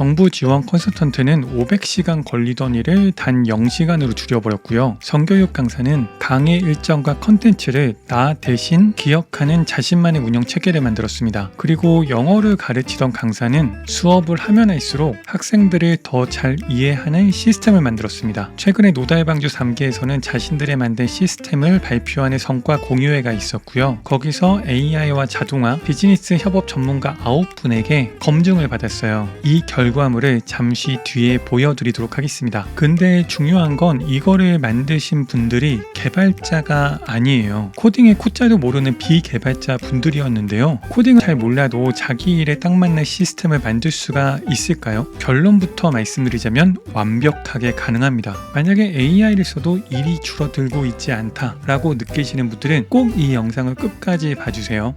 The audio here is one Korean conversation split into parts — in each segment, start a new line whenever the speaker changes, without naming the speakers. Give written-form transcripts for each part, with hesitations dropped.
정부 지원 컨설턴트는 500시간 걸리던 일을 단 0시간으로 줄여버렸고요. 성교육 강사는 강의 일정과 컨텐츠를 나 대신 기억하는 자신만의 운영 체계를 만들었습니다. 그리고 영어를 가르치던 강사는 수업을 하면 할수록 학생들을 더 잘 이해하는 시스템을 만들었습니다. 최근에 노달방주 3기에서는 자신들의 만든 시스템을 발표하는 성과 공유회가 있었고요. 거기서 AI와 자동화, 비즈니스 협업 전문가 9분에게 검증을 받았어요. 이 결과물을 잠시 뒤에 보여드리도록 하겠습니다. 근데 중요한 건 이거를 만드신 분들이 개발자가 아니에요. 코딩의 코자도 모르는 비개발자 분들이었는데요. 코딩을 잘 몰라도 자기 일에 딱 맞는 시스템을 만들 수가 있을까요? 결론부터 말씀드리자면 완벽하게 가능합니다. 만약에 AI를 써도 일이 줄어들고 있지 않다라고 느끼시는 분들은 꼭 이 영상을 끝까지 봐주세요.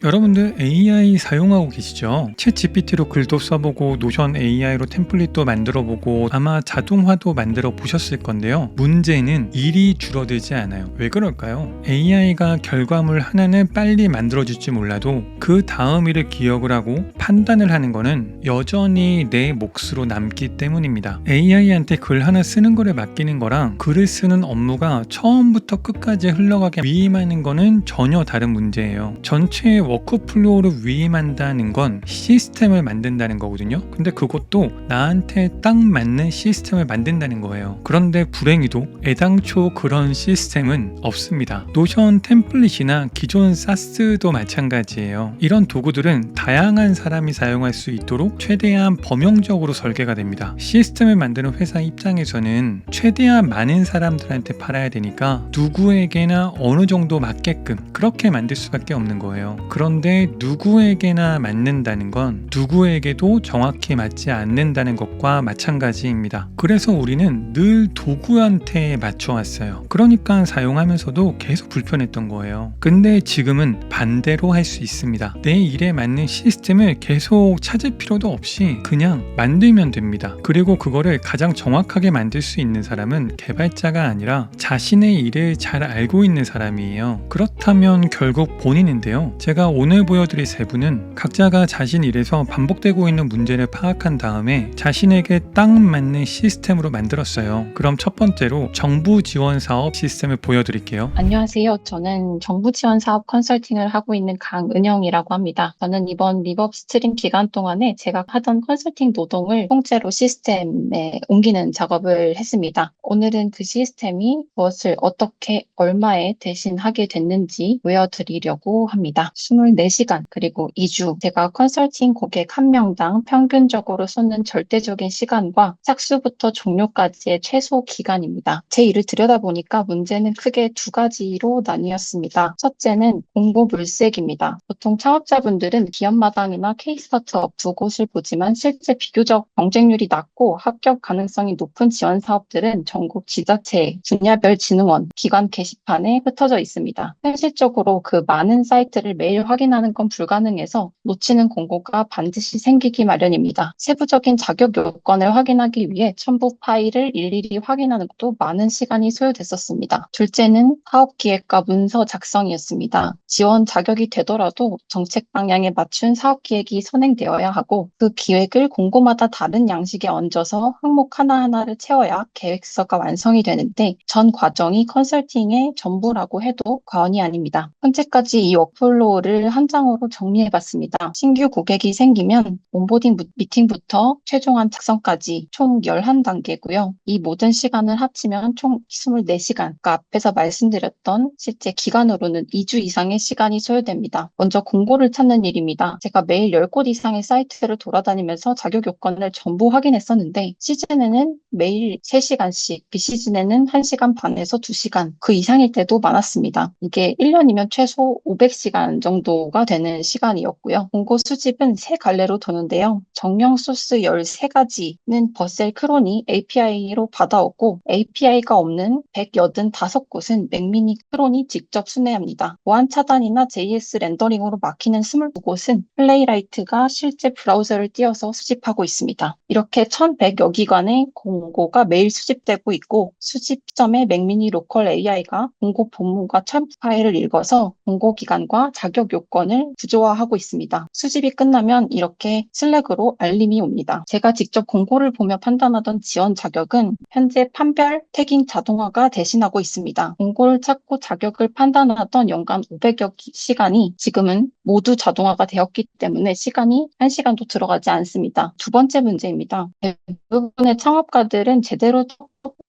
여러분들 AI 사용하고 계시죠? 챗 GPT로 글도 써보고 노션 AI로 템플릿도 만들어보고 아마 자동화도 만들어 보셨을 건데요. 문제는 일이 줄어들지 않아요. 왜 그럴까요? AI가 결과물 하나는 빨리 만들어줄지 몰라도 그 다음 일을 기억을 하고 판단을 하는 거는 여전히 내 몫으로 남기 때문입니다. AI한테 글 하나 쓰는 거를 맡기는 거랑 글을 쓰는 업무가 처음부터 끝까지 흘러가게 위임하는 거는 전혀 다른 문제예요. 전체 워크플로우를 위임한다는 건 시스템을 만든다는 거거든요. 근데 그것도 나한테 딱 맞는 시스템을 만든다는 거예요. 그런데 불행히도 애당초 그런 시스템은 없습니다. 노션 템플릿이나 기존 사스도 마찬가지예요. 이런 도구들은 다양한 사람이 사용할 수 있도록 최대한 범용적으로 설계가 됩니다. 시스템을 만드는 회사 입장에서는 최대한 많은 사람들한테 팔아야 되니까 누구에게나 어느 정도 맞게끔 그렇게 만들 수밖에 없는 거예요. 그런데 누구에게나 맞는다는 건 누구에게도 정확히 맞지 않는다는 것과 마찬가지입니다. 그래서 우리는 늘 도구한테 맞춰왔어요. 그러니까 사용하면서도 계속 불편했던 거예요. 근데 지금은 반대로 할 수 있습니다. 내 일에 맞는 시스템을 계속 찾을 필요도 없이 그냥 만들면 됩니다. 그리고 그거를 가장 정확하게 만들 수 있는 사람은 개발자가 아니라 자신의 일을 잘 알고 있는 사람이에요. 그렇다면 결국 본인인데요. 제가 오늘 보여드릴 세 분은 각자가 자신 일에서 반복되고 있는 문제를 파악한 다음에 자신에게 딱 맞는 시스템으로 만들었어요. 그럼 첫 번째로 정부 지원 사업 시스템을 보여드릴게요.
안녕하세요. 저는 정부 지원 사업 컨설팅을 하고 있는 강은영이라고 합니다. 저는 이번 리버브 스트림 기간 동안에 제가 하던 컨설팅 노동을 통째로 시스템에 옮기는 작업을 했습니다. 오늘은 그 시스템이 무엇을 어떻게 얼마에 대신하게 됐는지 보여드리려고 합니다. 24시간 그리고 2주 제가 컨설팅 고객 한 명당 평균적으로 쏟는 절대적인 시간과 착수부터 종료까지의 최소 기간입니다. 제 일을 들여다보니까 문제는 크게 두 가지로 나뉘었습니다. 첫째는 공고 물색입니다. 보통 창업자분들은 기업마당이나 K-스타트업 두 곳을 보지만 실제 비교적 경쟁률이 낮고 합격 가능성이 높은 지원 사업들은 전국 지자체, 분야별 진흥원, 기관 게시판에 흩어져 있습니다. 현실적으로 그 많은 사이트를 매일 확인하는 건 불가능해서 놓치는 공고가 반드시 생기기 마련입니다. 세부적인 자격 요건을 확인하기 위해 첨부 파일을 일일이 확인하는 것도 많은 시간이 소요됐었습니다. 둘째는 사업 기획과 문서 작성이었습니다. 지원 자격이 되더라도 정책 방향에 맞춘 사업 기획이 선행되어야 하고 그 기획을 공고마다 다른 양식에 얹어서 항목 하나하나를 채워야 계획서가 완성이 되는데 전 과정이 컨설팅의 전부라고 해도 과언이 아닙니다. 현재까지 이 워크플로우를 한 장으로 정리해봤습니다. 신규 고객이 생기면 온보딩 미팅부터 최종안 작성까지 총 11단계고요. 이 모든 시간을 합치면 총 24시간, 그러니까 앞에서 말씀드렸던 실제 기간으로는 2주 이상의 시간이 소요됩니다. 먼저 공고를 찾는 일입니다. 제가 매일 10곳 이상의 사이트를 돌아다니면서 자격 요건을 전부 확인했었는데 시즌에는 매일 3시간씩, 비시즌에는 1시간 반에서 2시간, 그 이상일 때도 많았습니다. 이게 1년이면 최소 500시간 정도가 되는 시간이었고요. 공고 수집은 세 갈래로 도는데요. 정령 소스 13가지는 버셀 크로니 API로 받아오고 API가 없는 185곳은 맥미니 크론이 직접 순회합니다. 보안 차단이나 JS 렌더링으로 막히는 22곳은 플레이라이트가 실제 브라우저를 띄워서 수집하고 있습니다. 이렇게 1100여 기관의 공고가 매일 수집되고 있고 수집점의 맥미니 로컬 AI가 공고 본문과 첨부 파일을 읽어서 공고 기간과 자격 접속 요건을 구조화하고 있습니다. 수집이 끝나면 이렇게 슬랙으로 알림이 옵니다. 제가 직접 공고를 보며 판단하던 지원 자격은 현재 판별 태깅 자동화가 대신하고 있습니다. 공고를 찾고 자격을 판단하던 연간 500여 시간이 지금은 모두 자동화가 되었기 때문에 시간이 1시간도 들어가지 않습니다. 두 번째 문제입니다. 대부분의 창업가들은 제대로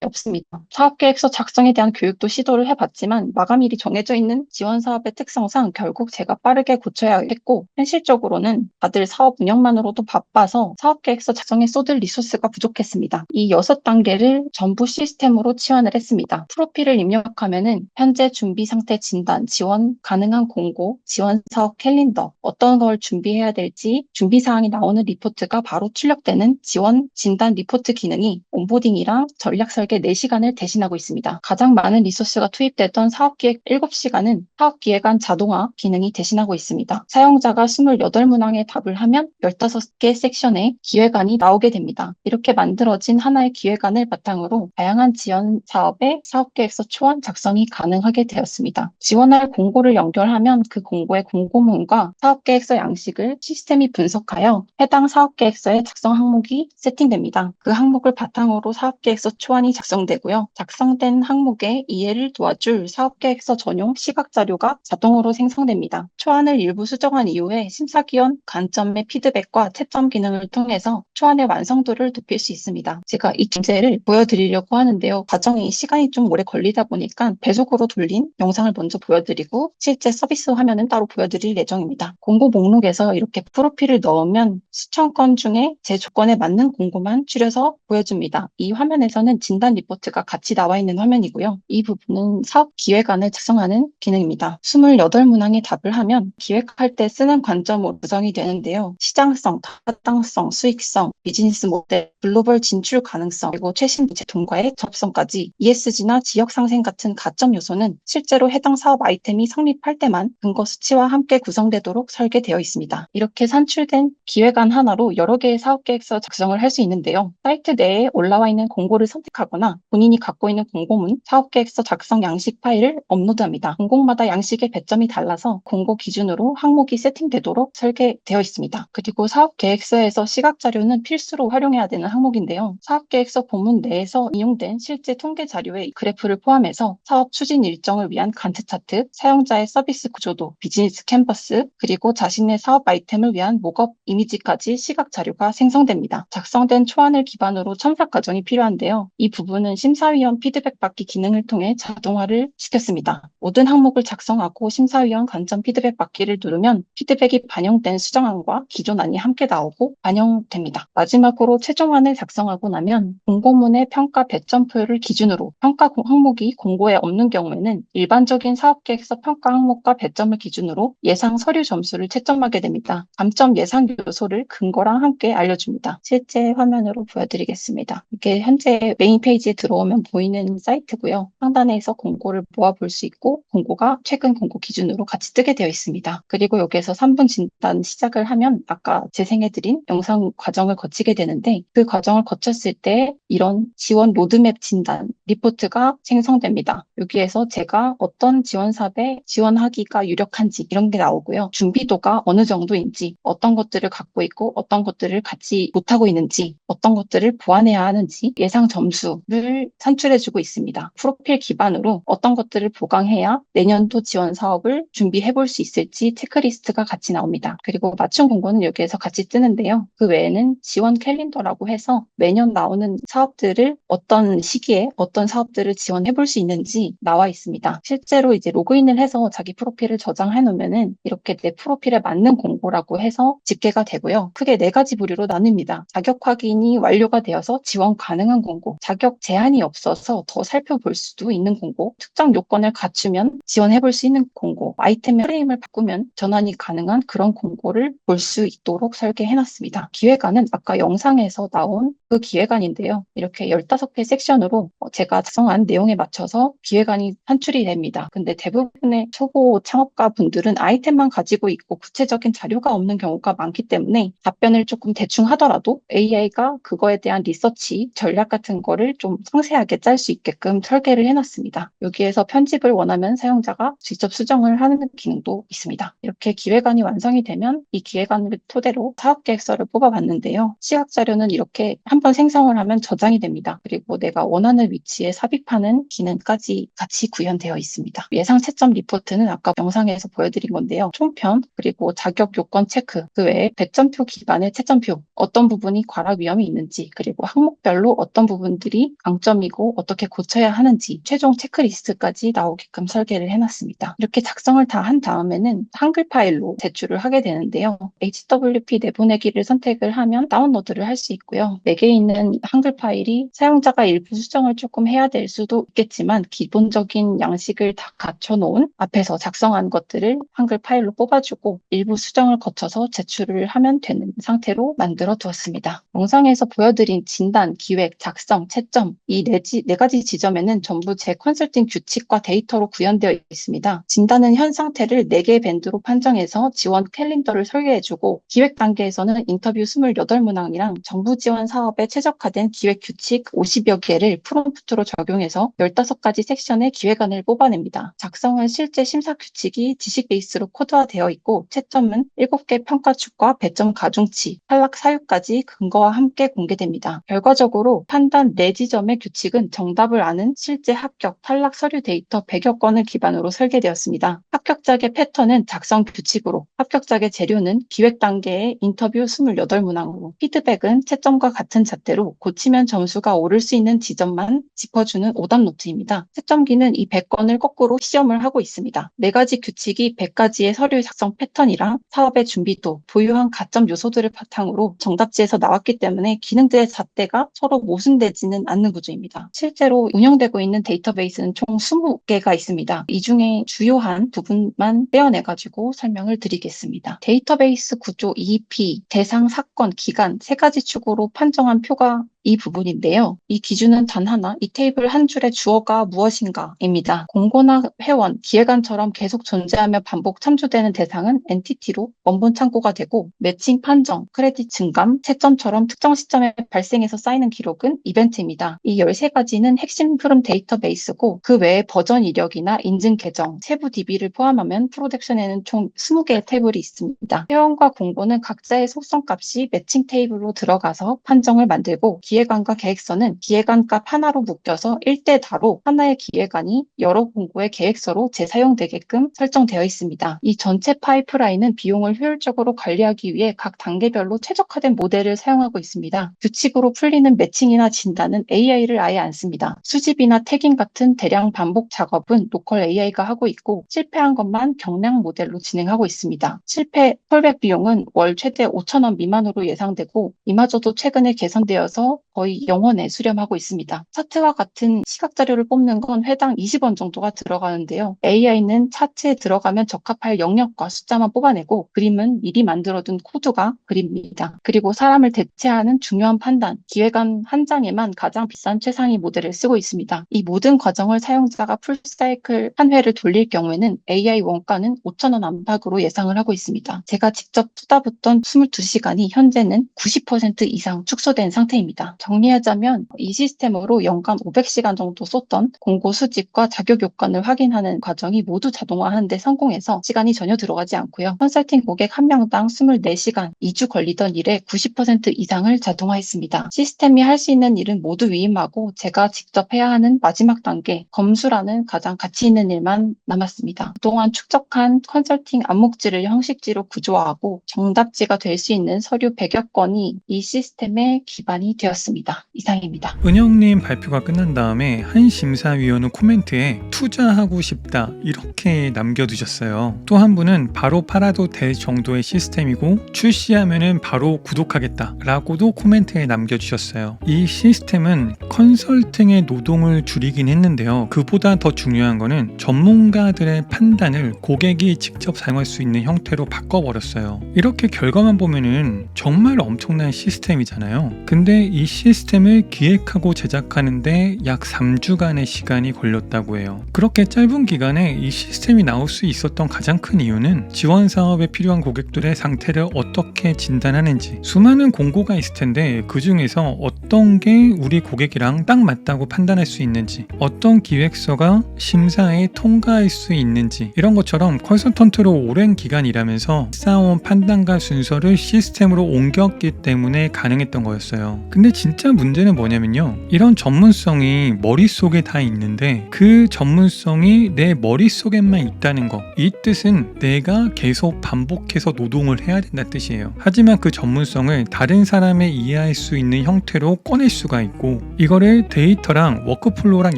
없습니다. 사업계획서 작성에 대한 교육도 시도를 해봤지만 마감일이 정해져 있는 지원 사업의 특성상 결국 제가 빠르게 고쳐야 했고 현실적으로는 다들 사업 운영만으로도 바빠서 사업계획서 작성에 쏟을 리소스가 부족했습니다. 이 6단계를 전부 시스템으로 치환을 했습니다. 프로필을 입력하면은 현재 준비 상태 진단, 지원 가능한 공고, 지원 사업 캘린더, 어떤 걸 준비해야 될지 준비 사항이 나오는 리포트가 바로 출력되는 지원 진단 리포트 기능이 온보딩이랑 전략 설계 4시간을 대신하고 있습니다. 가장 많은 리소스가 투입됐던 사업기획 7시간은 사업기획안 자동화 기능이 대신하고 있습니다. 사용자가 28문항에 답을 하면 15개 섹션의 기획안이 나오게 됩니다. 이렇게 만들어진 하나의 기획안을 바탕으로 다양한 지원 사업의 사업계획서 초안 작성이 가능하게 되었습니다. 지원할 공고를 연결하면 그 공고의 공고문과 사업계획서 양식을 시스템이 분석하여 해당 사업계획서의 작성 항목이 세팅됩니다. 그 항목을 바탕으로 사업계획서 초안이 작성되고요. 작성된 항목의 이해를 도와줄 사업계획서 전용 시각자료가 자동으로 생성됩니다. 초안을 일부 수정한 이후에 심사기원 관점의 피드백과 채점 기능을 통해서 초안의 완성도를 높일 수 있습니다. 제가 이 문제를 보여드리려고 하는데요. 과정이 시간이 좀 오래 걸리다 보니까 배속으로 돌린 영상을 먼저 보여드리고 실제 서비스 화면은 따로 보여드릴 예정입니다. 공고 목록에서 이렇게 프로필을 넣으면 수천 건 중에 제 조건에 맞는 공고만 추려서 보여줍니다. 이 화면에서는 진단 리포트가 같이 나와 있는 화면이고요. 이 부분은 사업 기획안을 작성하는 기능입니다. 28문항에 답을 하면 기획할 때 쓰는 관점으로 구성이 되는데요. 시장성, 타당성, 수익성, 비즈니스 모델, 글로벌 진출 가능성, 그리고 최신 제품과의 접성까지 ESG나 지역 상생 같은 가점 요소는 실제로 해당 사업 아이템이 성립할 때만 근거 수치와 함께 구성되도록 설계되어 있습니다. 이렇게 산출된 기획안 하나로 여러 개의 사업 계획서 작성을 할 수 있는데요. 사이트 내에 올라와 있는 공고를 선택하거나 본인이 갖고 있는 공고문, 사업 계획서 작성 양식 파일을 업로드합니다. 공고마다 양식의 배점이 달라서 공고 기준으로 항목이 세팅되도록 설계되어 있습니다. 그리고 사업 계획서에서 시각 자료는 필수로 활용해야 되는 항목인데요. 사업 계획서 본문 내에서 인용된 실제 통계 자료의 그래프를 포함해서 사업 추진 일정을 위한 간트 차트, 사용자의 서비스 구조도, 비즈니스 캔버스, 그리고 자신의 사업 아이템을 위한 목업 이미지까지 시각 자료가 생성됩니다. 작성된 초안을 기반으로 첨삭 과정이 필요한데요. 이 부분은 심사위원 피드백 받기 기능을 통해 자동화를 시켰습니다. 모든 항목을 작성하고 심사위원 관점 피드백 받기를 누르면 피드백이 반영된 수정안과 기존안이 함께 나오고 반영됩니다. 마지막으로 최종안을 작성하고 나면 공고문의 평가 배점표를 기준으로 평가 항목이 공고에 없는 경우에는 일반적인 사업계획서 평가 항목과 배점을 기준으로 예상 서류 점수를 채점하게 됩니다. 감점 예상 요소를 근거랑 함께 알려줍니다. 실제 화면으로 보여드리겠습니다. 이게 현재 메인 페이지에 들어오면 보이는 사이트고요. 상단에서 공고를 모아볼 수 있고 공고가 최근 공고 기준으로 같이 뜨게 되어 있습니다. 그리고 여기에서 3분 진단 시작을 하면 아까 재생해드린 영상 과정을 거치게 되는데 그 과정을 거쳤을 때 이런 지원 로드맵 진단 리포트가 생성됩니다. 여기에서 제가 어떤 지원 사업에 지원하기가 유력한지 이런 게 나오고요. 준비도가 어느 정도인지, 어떤 것들을 갖고 있고 어떤 것들을 갖지 못하고 있는지, 어떤 것들을 보완해야 하는지 예상 점수를 산출해주고 있습니다. 프로필 기반으로 어떤 것들을 보강해야 내년도 지원 사업을 준비해 볼 수 있을지 체크리스트가 같이 나옵니다. 그리고 맞춤 공고는 여기에서 같이 뜨는데요. 그 외에는 지원 캘린더라고 해서 매년 나오는 사업들을 어떤 시기에 어떤 사업들을 지원해 볼 수 있는지 나와 있습니다. 실제로 이제 로그인을 해서 자기 프로필을 저장해 놓으면은 이렇게 내 프로필에 맞는 공고라고 해서 집계가 되고요. 크게 4가지 부류로 나뉩니다. 자격 확인이 완료가 되어서 지원 가능한 공고, 자격 제한이 없어서 더 살펴볼 수도 있는 공고, 특정 요건을 갖추면 지원해 볼 수 있는 공고, 아이템의 프레임을 바꾸면 전환이 가능한 그런 공고를 볼 수 있도록 설계해 놨습니다. 기획안은 아까 영상에서 나온 그 기획안인데요. 이렇게 15개 섹션으로 제가 작성한 내용에 맞춰서 기획안이 산출이 됩니다. 근데 대부분의 초보 창업가 분들은 아이템만 가지고 있고 구체적인 자료가 없는 경우가 많기 때문에 답변을 조금 대충 하더라도 AI가 그거에 대한 리서치, 전략 같은 거를 좀 상세하게 짤 수 있게끔 설계를 해놨습니다. 여기에서 편집을 원하면 사용자가 직접 수정을 하는 기능도 있습니다. 이렇게 기획안이 완성이 되면 이 기획안을 토대로 사업계획서를 뽑아봤는데요. 시각 자료는 이렇게 한번 생성을 하면 저장이 됩니다. 그리고 내가 원하는 위치에 삽입하는 기능까지 같이 구현되어 있습니다. 예상 채점 리포트는 아까 영상에서 보여드린 건데요. 총편, 그리고 자격 요건 체크, 그 외에 배점표 기반의 채점표, 어떤 부분이 과락 위험이 있는지, 그리고 항목별로 어떤 부분들이 강점이고 어떻게 고쳐야 하는지 최종 체크리스트까지 나오게끔 설계를 해놨습니다. 이렇게 작성을 다 한 다음에는 한글 파일로 제출을 하게 되는데요. HWP 내보내기를 선택을 하면 다운로드를 할 수 있고요. 4개 있는 한글 파일이 사용자가 일부 수정을 조금 해야 될 수도 있겠지만 기본적인 양식을 다 갖춰놓은 앞에서 작성한 것들을 한글 파일로 뽑아주고 일부 수정을 거쳐서 제출을 하면 되는 상태로 만들어 두었습니다. 영상에서 보여드린 진단, 기획, 작성, 채점 이 네 가지 지점에는 전부 제 컨설팅 규칙과 데이터로 구현되어 있습니다. 진단은 현 상태를 4개의 밴드로 판정해서 지원 캘린더를 설계해주고 기획 단계에서는 인터뷰 28문항이랑 정부 지원 사업에 최적화된 기획 규칙 50여 개를 프롬프트로 적용해서 15가지 섹션의 기획안을 뽑아냅니다. 작성은 실제 심사 규칙이 지식 베이스로 코드화되어 있고 채점은 7개 평가축과 배점 가중치, 탈락 사유까지 근거와 함께 공개됩니다. 결과적으로 판단 4지점의 규칙은 정답을 아는 실제 합격, 탈락 서류 데이터 100여 건을 기반으로 설계되었습니다. 합격작의 패턴은 작성 규칙으로, 합격작의 재료는 기획 단계의 인터뷰 28문항으로, 피드백은 채점과 같은 잣대로 고치면 점수가 오를 수 있는 지점만 짚어주는 오답 노트입니다. 채점기는 이 100건을 거꾸로 시험을 하고 있습니다. 4가지 규칙이 100가지의 서류 작성 패턴이랑 사업의 준비도, 보유한 가점 요소들을 바탕으로 정답지에서 나왔기 때문에 기능들의 잣대가 서로 모순되지는 않는 구조입니다. 실제로 운영되고 있는 데이터베이스는 총 20개가 있습니다. 이 중에 주요한 부분만 떼어내가지고 설명을 드리겠습니다. 데이터베이스 구조 EEP, 대상, 사건, 기간 3가지 축으로 판정한 표가 이 부분인데요. 이 기준은 단 하나, 이 테이블 한 줄의 주어가 무엇인가입니다. 공고나 회원, 기획안처럼 계속 존재하며 반복 참조되는 대상은 엔티티로 원본 창고가 되고 매칭 판정, 크레딧 증감, 채점처럼 특정 시점에 발생해서 쌓이는 기록은 이벤트입니다. 이 13가지는 핵심 흐름 데이터베이스고 그 외에 버전 이력이나 인증 계정, 세부 DB를 포함하면 프로덕션에는 총 20개의 테이블이 있습니다. 회원과 공고는 각자의 속성 값이 매칭 테이블로 들어가서 판정을 만들고 기획안과 계획서는 기획안 값 하나로 묶여서 1대 다로 하나의 기획안이 여러 공고의 계획서로 재사용되게끔 설정되어 있습니다. 이 전체 파이프라인은 비용을 효율적으로 관리하기 위해 각 단계별로 최적화된 모델을 사용하고 있습니다. 규칙으로 풀리는 매칭이나 진단은 AI를 아예 안 씁니다. 수집이나 태깅 같은 대량 반복 작업은 로컬 AI가 하고 있고 실패한 것만 경량 모델로 진행하고 있습니다. 실패 콜백 비용은 월 최대 5,000원 미만으로 예상되고 이마저도 최근에 개선되어서 거의 영원에 수렴하고 있습니다. 차트와 같은 시각 자료를 뽑는 건 회당 20원 정도가 들어가는데요. AI는 차트에 들어가면 적합할 영역과 숫자만 뽑아내고 그림은 미리 만들어둔 코드가 그립니다. 그리고 사람을 대체하는 중요한 판단, 기획안 한 장에만 가장 비싼 최상위 모델을 쓰고 있습니다. 이 모든 과정을 사용자가 풀사이클 한 회를 돌릴 경우에는 AI 원가는 5,000원 안팎으로 예상을 하고 있습니다. 제가 직접 쏟아붓던 22시간이 현재는 90% 이상 축소된 상태입니다. 정리하자면 이 시스템으로 연간 500시간 정도 썼던 공고 수집과 자격 요건을 확인하는 과정이 모두 자동화하는 데 성공해서 시간이 전혀 들어가지 않고요. 컨설팅 고객 한 명당 24시간, 2주 걸리던 일에 90% 이상을 자동화했습니다. 시스템이 할 수 있는 일은 모두 위임하고 제가 직접 해야 하는 마지막 단계, 검수라는 가장 가치 있는 일만 남았습니다. 그동안 축적한 컨설팅 암묵지를 형식지로 구조화하고 정답지가 될 수 있는 서류 100여 건이 이 시스템의 기반이 되었습니다. 이상입니다.
은영님 발표가 끝난 다음에 한 심사위원은 코멘트에 투자하고 싶다 이렇게 남겨두셨어요. 또 한 분은 바로 팔아도 될 정도의 시스템이고 출시하면은 바로 구독하겠다 라고도 코멘트에 남겨주셨어요. 이 시스템은 컨설팅의 노동을 줄이긴 했는데요. 그보다 더 중요한 거는 전문가들의 판단을 고객이 직접 사용할 수 있는 형태로 바꿔버렸어요. 이렇게 결과만 보면은 정말 엄청난 시스템이잖아요. 근데 이 시스템을 기획하고 제작하는데 약 3주간의 시간이 걸렸다고 해요. 그렇게 짧은 기간에 이 시스템이 나올 수 있었던 가장 큰 이유는 지원 사업에 필요한 고객들의 상태를 어떻게 진단하는지, 수많은 공고가 있을 텐데 그 중에서 어떤 게 우리 고객이랑 딱 맞다고 판단할 수 있는지, 어떤 기획서가 심사에 통과할 수 있는지, 이런 것처럼 컨설턴트로 오랜 기간 일하면서 쌓아온 판단과 순서를 시스템으로 옮겼기 때문에 가능했던 거였어요. 근데 진짜 문제는 뭐냐면요, 이런 전문성이 머릿속에 다 있는데 그 전문성이 내 머릿속에만 있다는 거, 이 뜻은 내가 계속 반복해서 노동을 해야 된다는 뜻이에요. 하지만 그 전문성을 다른 사람의 이해할 수 있는 형태로 꺼낼 수가 있고, 이거를 데이터랑 워크플로우랑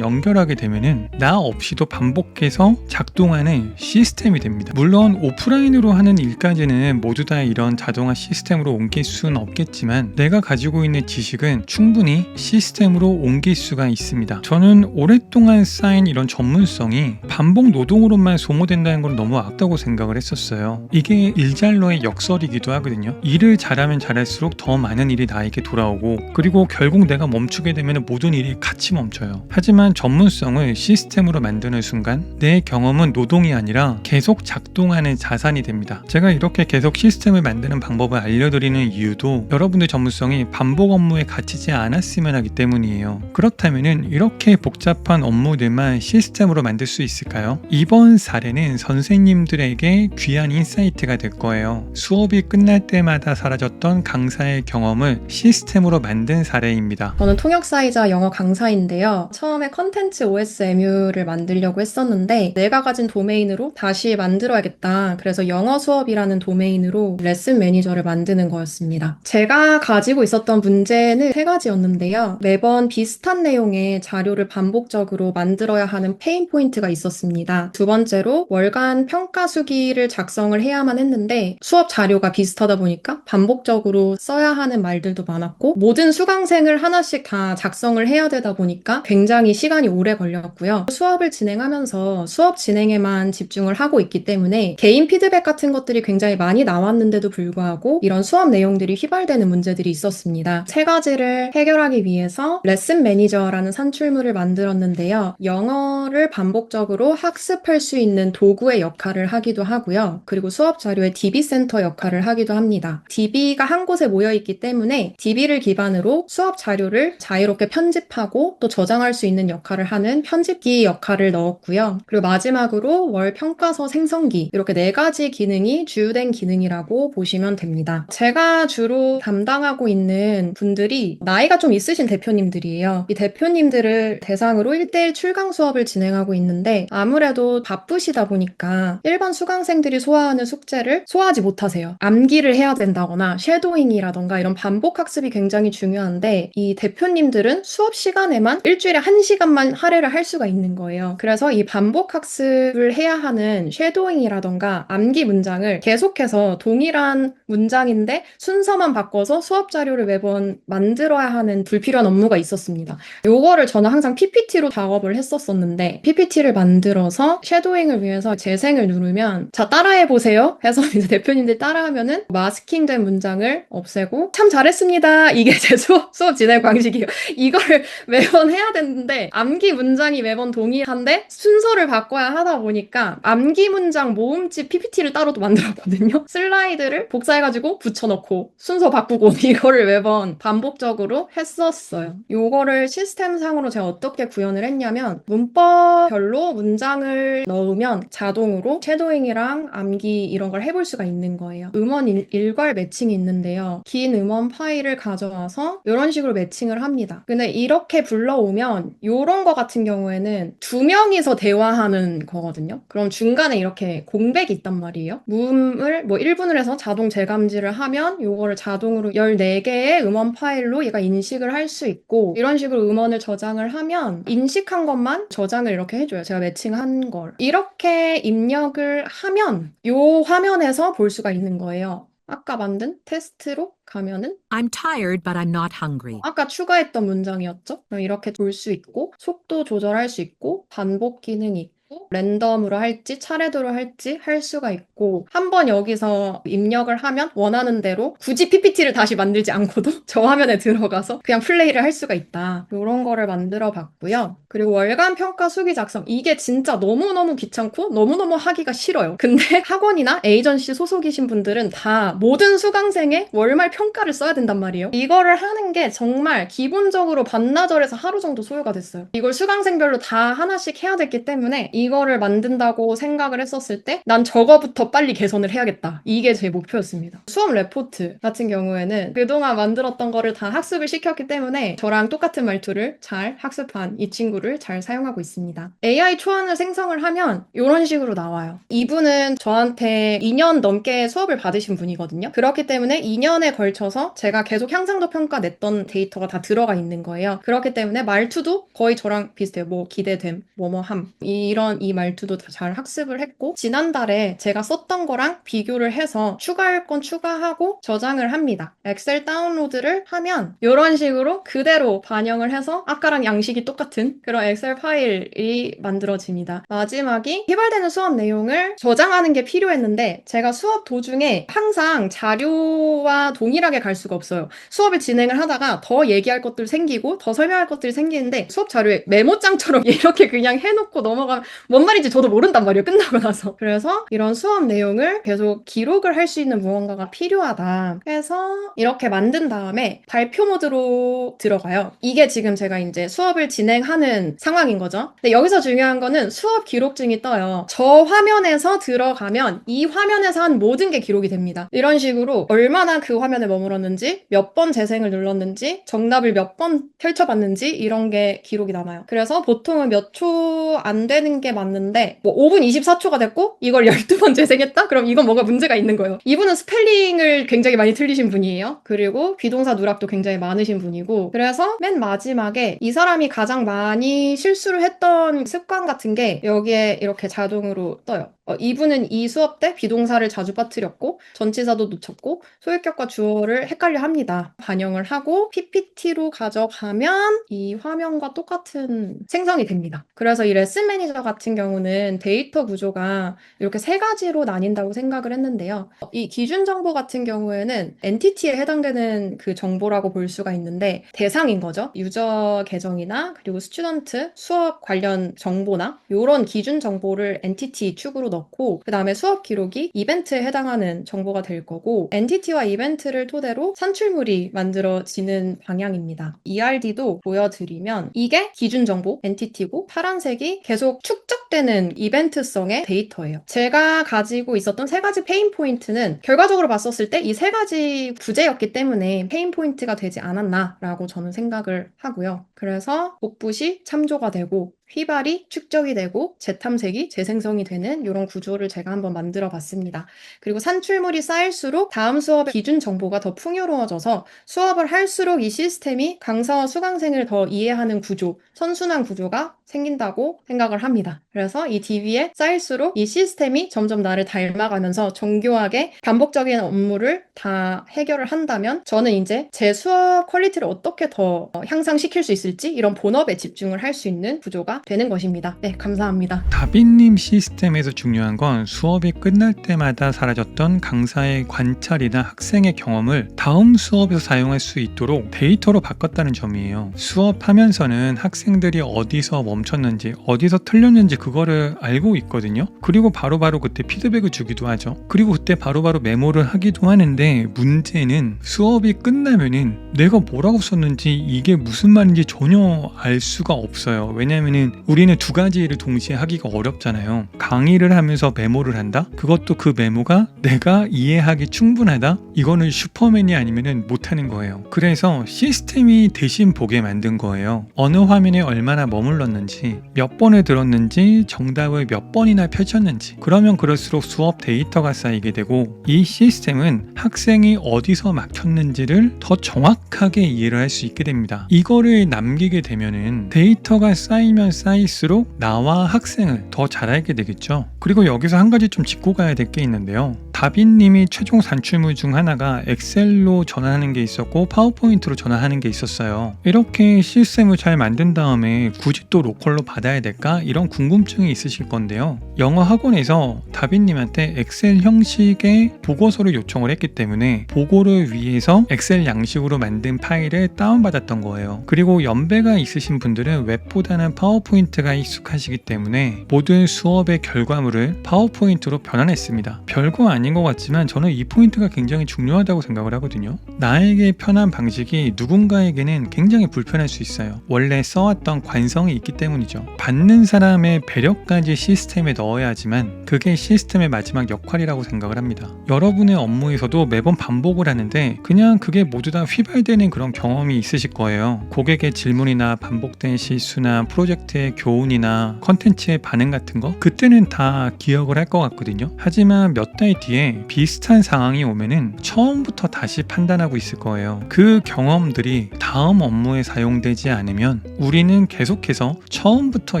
연결하게 되면은 나 없이도 반복해서 작동하는 시스템이 됩니다. 물론 오프라인으로 하는 일까지는 모두 다 이런 자동화 시스템으로 옮길 수는 없겠지만 내가 가지고 있는 지식은 충분히 시스템으로 옮길 수가 있습니다. 저는 오랫동안 쌓인 이런 전문성이 반복 노동으로만 소모된다는 건 너무 아깝다고 생각을 했었어요. 이게 일잘러의 역설이기도 하거든요. 일을 잘하면 잘할수록 더 많은 일이 나에게 돌아오고, 그리고 결국 내가 멈추게 되면 모든 일이 같이 멈춰요. 하지만 전문성을 시스템으로 만드는 순간 내 경험은 노동이 아니라 계속 작동하는 자산이 됩니다. 제가 이렇게 계속 시스템을 만드는 방법을 알려드리는 이유도 여러분의 전문성이 반복 업무에 갇히지 않았으면 하기 때문이에요. 그렇다면 이렇게 복잡한 업무들만 시스템으로 만들 수 있을까요? 이번 사례는 선생님들에게 귀한 인사이트가 될 거예요. 수업이 끝날 때마다 사라졌던 강사의 경험을 시스템으로 만든 사례입니다.
저는 통역사이자 영어 강사인데요. 처음에 컨텐츠 OSMU를 만들려고 했었는데 내가 가진 도메인으로 다시 만들어야겠다. 그래서 영어 수업이라는 도메인으로 레슨 매니저를 만드는 거였습니다. 제가 가지고 있었던 문제는 세 가지였는데요. 매번 비슷한 내용의 자료를 반복적으로 만들어야 하는 페인 포인트가 있었습니다. 두 번째로 월간 평가 수기를 작성을 해야만 했는데 수업 자료가 비슷하다 보니까 반복적으로 써야 하는 말들도 많았고, 모든 수강생을 하나씩 다 작성을 해야 되다 보니까 굉장히 시간이 오래 걸렸고요. 수업을 진행하면서 수업 진행에만 집중을 하고 있기 때문에 개인 피드백 같은 것들이 굉장히 많이 나왔는데도 불구하고 이런 수업 내용들이 휘발되는 문제들이 있었습니다. 세 가지를 해결하기 위해서 레슨 매니저라는 산출물을 만들었는데요. 영어를 반복적으로 학습할 수 있는 도구의 역할을 하기도 하고요. 그리고 수업 자료의 DB 센터 역할을 하기도 합니다. DB가 한 곳에 모여 있기 때문에 DB를 기반으로 수업 자료를 자유롭게 편집하고 또 저장할 수 있는 역할을 하는 편집기 역할을 넣었고요. 그리고 마지막으로 월 평가서 생성기, 이렇게 네 가지 기능이 주된 기능이라고 보시면 됩니다. 제가 주로 담당하고 있는 분들이 나이가 좀 있으신 대표님들이에요. 이 대표님들을 대상으로 1대1 출강 수업을 진행하고 있는데 아무래도 바쁘시다 보니까 일반 수강생들이 소화하는 숙제를 소화하지 못하세요. 암기를 해야 된다거나 쉐도잉이라던가 이런 반복 학습이 굉장히 중요한데 이 대표님들은 수업 시간에만 일주일에 1시간만 할애를 할 수가 있는 거예요. 그래서 이 반복 학습을 해야 하는 쉐도잉이라던가 암기 문장을 계속해서 동일한 문장인데 순서만 바꿔서 수업 자료를 매번 만들어야 하는 불필요한 업무가 있었습니다. 요거를 저는 항상 PPT로 작업을 했었었는데 PPT를 만들어서 쉐도잉을 위해서 재생을 누르면 자 따라해보세요 해서 이제 대표님들 따라하면은 마스킹된 문장을 없애고 참 잘했습니다. 이게 제 수업 진행 방식이에요. 이거를 매번 해야 되는데 암기 문장이 매번 동일한데 순서를 바꿔야 하다 보니까 암기 문장 모음집 PPT를 따로 또 만들었거든요. 슬라이드를 복사해가지고 붙여넣고 순서 바꾸고 이거를 매번 반복적으로 했었어요. 요거를 시스템상으로 제가 어떻게 구현을 했냐면 문법별로 문장을 넣으면 자동으로 쉐도잉이랑 암기 이런 걸 해볼 수가 있는 거예요. 음원 일괄 매칭이 있는데요. 긴 음원 파일을 가져와서 이런 식으로 매칭을 합니다. 근데 이렇게 불러오면 이런 거 같은 경우에는 두 명이서 대화하는 거거든요. 그럼 중간에 이렇게 공백이 있단 말이에요. 무음을 뭐 1분을 해서 자동 재감지를 하면 요거를 자동으로 14개의 음원 파일로 얘가 인식을 할 수 있고, 이런 식으로 음원을 저장을 하면 인식한 것만 저장을 이렇게 해줘요. 제가 매칭한 걸. 이렇게 입력을 하면 요 화면에서 볼 수가 있는 거예요. 아까 만든 테스트로 가면은
I'm tired, but I'm not hungry.
아까 추가했던 문장이었죠? 그럼 이렇게 볼 수 있고 속도 조절할 수 있고 반복 기능이 있고 랜덤으로 할지 차례대로 할지 할 수가 있고 한번 여기서 입력을 하면 원하는 대로 굳이 PPT를 다시 만들지 않고도 저 화면에 들어가서 그냥 플레이를 할 수가 있다. 이런 거를 만들어 봤고요. 그리고 월간 평가 수기 작성. 이게 진짜 너무너무 귀찮고 너무너무 하기가 싫어요. 근데 학원이나 에이전시 소속이신 분들은 다 모든 수강생의 월말 평가를 써야 된단 말이에요. 이거를 하는 게 정말 기본적으로 반나절에서 하루 정도 소요가 됐어요. 이걸 수강생별로 다 하나씩 해야 됐기 때문에 이거를 만든다고 생각을 했었을 때 난 저거부터 빨리 개선을 해야겠다. 이게 제 목표였습니다. 수업 레포트 같은 경우에는 그동안 만들었던 거를 다 학습을 시켰기 때문에 저랑 똑같은 말투를 잘 학습한 이 친구를 잘 사용하고 있습니다. AI 초안을 생성을 하면 이런 식으로 나와요. 이분은 저한테 2년 넘게 수업을 받으신 분이거든요. 그렇기 때문에 2년에 걸쳐서 제가 계속 향상도 평가 냈던 데이터가 다 들어가 있는 거예요. 그렇기 때문에 말투도 거의 저랑 비슷해요. 뭐 기대됨, 뭐뭐함 이런 이 말투도 다 잘 학습을 했고 지난달에 제가 썼던 거랑 비교를 해서 추가할 건 추가하고 저장을 합니다. 엑셀 다운로드를 하면 이런 식으로 그대로 반영을 해서 아까랑 양식이 똑같은 그런 엑셀 파일이 만들어집니다. 마지막이 개발되는 수업 내용을 저장하는 게 필요했는데 제가 수업 도중에 항상 자료와 동일하게 갈 수가 없어요. 수업을 진행을 하다가 더 얘기할 것들 생기고 더 설명할 것들이 생기는데 수업 자료에 메모장처럼 이렇게 그냥 해놓고 넘어가면 뭔 말인지 저도 모른단 말이에요. 끝나고 나서. 그래서 이런 수업 내용을 계속 기록을 할 수 있는 무언가가 필요하다 해서 이렇게 만든 다음에 발표 모드로 들어가요. 이게 지금 제가 이제 수업을 진행하는 상황인 거죠. 근데 여기서 중요한 거는 수업 기록증이 떠요. 저 화면에서 들어가면 이 화면에서 한 모든 게 기록이 됩니다. 이런 식으로 얼마나 그 화면에 머물었는지, 몇 번 재생을 눌렀는지, 정답을 몇 번 펼쳐봤는지 이런 게 기록이 남아요. 그래서 보통은 몇 초 안 되는 게 맞는데 뭐 5분 24초가 됐고 이걸 12번 재생했다? 그럼 이건 뭐가 문제가 있는 거예요. 이분은 스펠링을 굉장히 많이 틀리신 분이에요. 그리고 비동사 누락도 굉장히 많으신 분이고 그래서 맨 마지막에 이 사람이 가장 많이 실수를 했던 습관 같은 게 여기에 이렇게 자동으로 떠요. 이분은 이 수업 때 비동사를 자주 빠뜨렸고 전치사도 놓쳤고 소유격과 주어를 헷갈려 합니다. 반영을 하고 PPT로 가져가면 이 화면과 똑같은 생성이 됩니다. 그래서 이 레슨 매니저 같은 경우는 데이터 구조가 이렇게 세 가지로 나뉜다고 생각을 했는데요. 이 기준 정보 같은 경우에는 엔티티에 해당되는 그 정보라고 볼 수가 있는데 대상인 거죠. 유저 계정이나 그리고 스튜던트 수업 관련 정보나 이런 기준 정보를 엔티티 축으로 넣고 그 다음에 수업 기록이 이벤트에 해당하는 정보가 될 거고 엔티티와 이벤트를 토대로 산출물이 만들어지는 방향입니다. ERD도 보여드리면 이게 기준 정보 엔티티고 파란색이 계속 축적되는 이벤트성의 데이터예요. 제가 가지고 있었던 세 가지 페인 포인트는 결과적으로 봤었을 때 이 세 가지 부재였기 때문에 페인 포인트가 되지 않았나라고 저는 생각을 하고요. 그래서 복붙이 참조가 되고 휘발이 축적이 되고 재탐색이 재생성이 되는 이런 구조를 제가 한번 만들어 봤습니다. 그리고 산출물이 쌓일수록 다음 수업의 기준 정보가 더 풍요로워져서 수업을 할수록 이 시스템이 강사와 수강생을 더 이해하는 구조, 선순환 구조가 생긴다고 생각을 합니다. 그래서 이 DB에 쌓일수록 이 시스템이 점점 나를 닮아가면서 정교하게 반복적인 업무를 다 해결을 한다면 저는 이제 제 수업 퀄리티를 어떻게 더 향상시킬 수 있을지 이런 본업에 집중을 할 수 있는 구조가 되는 것입니다. 네, 감사합니다.
다빈님 시스템에서 중요한 건 수업이 끝날 때마다 사라졌던 강사의 관찰이나 학생의 경험을 다음 수업에서 사용할 수 있도록 데이터로 바꿨다는 점이에요. 수업하면서는 학생들이 어디서 멈췄는지 어디서 틀렸는지 그거를 알고 있거든요. 그리고 바로바로 그때 피드백을 주기도 하죠. 그리고 그때 바로바로 메모를 하기도 하는데 문제는 수업이 끝나면은 내가 뭐라고 썼는지 이게 무슨 말인지 전혀 알 수가 없어요. 왜냐면은 우리는 두 가지를 동시에 하기가 어렵잖아요. 강의를 하면서 메모를 한다? 그것도 그 메모가 내가 이해하기 충분하다? 이거는 슈퍼맨이 아니면은 못하는 거예요. 그래서 시스템이 대신 보게 만든 거예요. 어느 화면에 얼마나 머물렀는지, 몇 번을 들었는지, 정답을 몇 번이나 펼쳤는지. 그러면 그럴수록 수업 데이터가 쌓이게 되고 이 시스템은 학생이 어디서 막혔는지를 더 정확하게 이해를 할 수 있게 됩니다. 이거를 남기게 되면은 데이터가 쌓이면 쌓일수록 나와 학생을 더 잘 알게 되겠죠. 그리고 여기서 한 가지 좀 짚고 가야 될 게 있는데요. 다빈님이 최종 산출물 중 하나가 엑셀로 전환하는 게 있었고 파워포인트로 전환하는 게 있었어요. 이렇게 시스템을 잘 만든 다음에 굳이 또 로컬로 받아야 될까? 이런 궁금증이 있으실 건데요. 영어 학원에서 다빈님한테 엑셀 형식의 보고서를 요청을 했기 때문에 보고를 위해서 엑셀 양식으로 만든 파일을 다운받았던 거예요. 그리고 연배가 있으신 분들은 웹보다는 파워포인트가 익숙하시기 때문에 모든 수업의 결과물을 파워포인트로 변환했습니다. 별거 아닌 것 같지만 저는 이 포인트가 굉장히 중요하다고 생각을 하거든요. 나에게 편한 방식이 누군가에게는 굉장히 불편할 수 있어요. 원래 써왔던 관성이 있기 때문이죠. 받는 사람의 배려까지 시스템에 넣어야 하지만 그게 시스템의 마지막 역할이라고 생각을 합니다. 여러분의 업무에서도 매번 반복을 하는데 그냥 그게 모두 다 휘발되는 그런 경험이 있으실 거예요. 고객의 질문이나 반복된 실수나 프로젝트의 교훈이나 컨텐츠의 반응 같은 거 그때는 다 기억을 할 것 같거든요. 하지만 몇 달 뒤에 비슷한 상황이 오면은 처음부터 다시 판단하고 있을 거예요. 그 경험들이 다음 업무에 사용되지 않으면 우리는 계속해서 처음부터